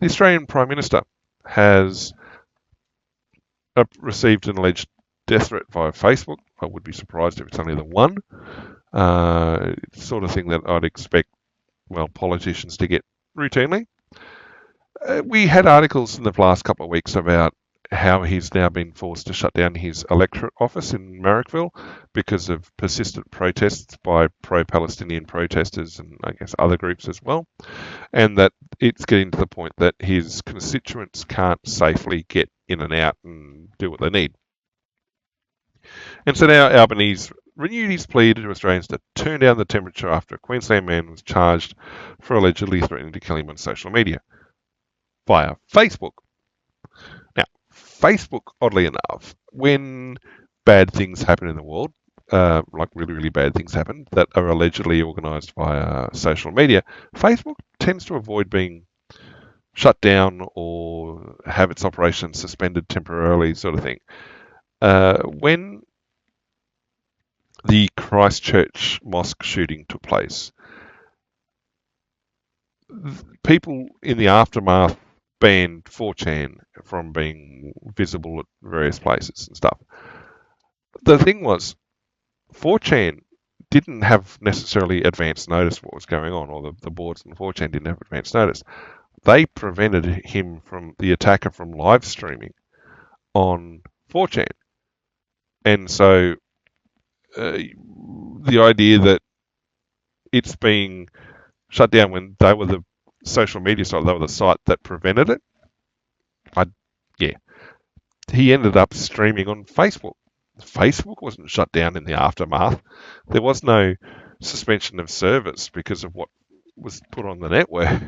the Australian Prime Minister has received an alleged death threat via Facebook. I would be surprised if it's only the one. It's the sort of thing that I'd expect, well, politicians to get routinely. We had articles in the last couple of weeks about how he's now been forced to shut down his electorate office in Marrickville because of persistent protests by pro-Palestinian protesters and I guess other groups as well, and that it's getting to the point that his constituents can't safely get in and out and do what they need. And so now Albanese renewed his plea to Australians to turn down the temperature after a Queensland man was charged for allegedly threatening to kill him on social media via Facebook. Now, Facebook, oddly enough, when bad things happen in the world, like really, really bad things happen that are allegedly organised via social media, Facebook tends to avoid being shut down or have its operations suspended temporarily, sort of thing. When the Christchurch mosque shooting took place, people in the aftermath banned 4chan from being visible at various places and stuff. The thing was, 4chan didn't have necessarily advance notice of what was going on, or the boards in 4chan didn't have advance notice. They prevented the attacker from live streaming on 4chan. And so the idea that it's being shut down when they were the social media site, they were the site that prevented it, he ended up streaming on Facebook. Facebook wasn't shut down in the aftermath. There was no suspension of service because of what was put on the network.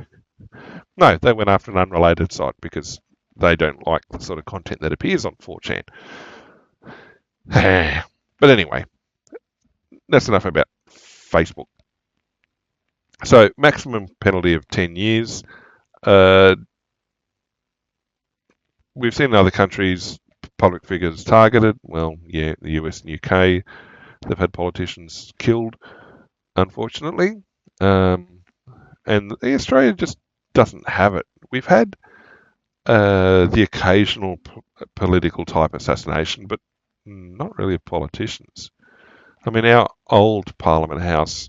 No, they went after an unrelated site because they don't like the sort of content that appears on 4chan. But anyway, that's enough about Facebook. So, maximum penalty of 10 years. We've seen in other countries public figures targeted. Well, yeah, the US and UK, they've had politicians killed, unfortunately. And Australia just doesn't have it. We've had the occasional political type assassination, but not really of politicians. I mean, our old Parliament House,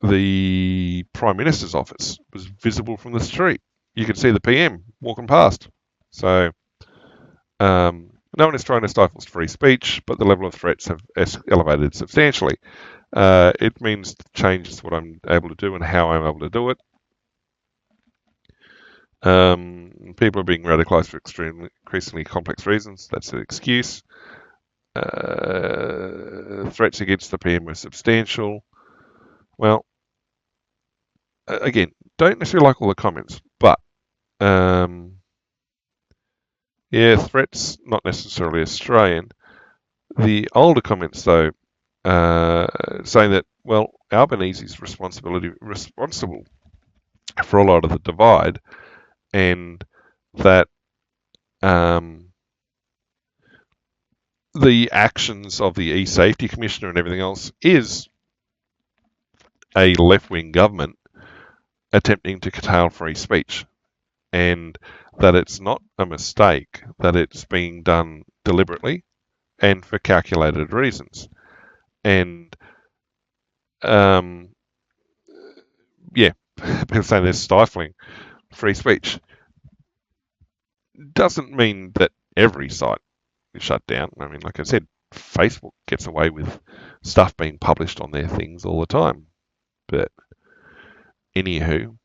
the Prime Minister's office was visible from the street. You could see the PM walking past. So no one is trying to stifle free speech, but the level of threats have elevated substantially. It means changes what I'm able to do and how I'm able to do it. People are being radicalised for increasingly complex reasons. That's an excuse. Threats against the PM were substantial. Well, again, don't necessarily like all the comments, but yeah, threats, not necessarily Australian. The older comments, though, saying that, well, Albanese is responsible for a lot of the divide, and that the actions of the E-Safety Commissioner and everything else is a left-wing government attempting to curtail free speech, and that it's not a mistake, that it's being done deliberately and for calculated reasons. And yeah, people saying they're stifling free speech doesn't mean that every site is shut down. I mean, like I said, Facebook gets away with stuff being published on their things all the time. But anywho,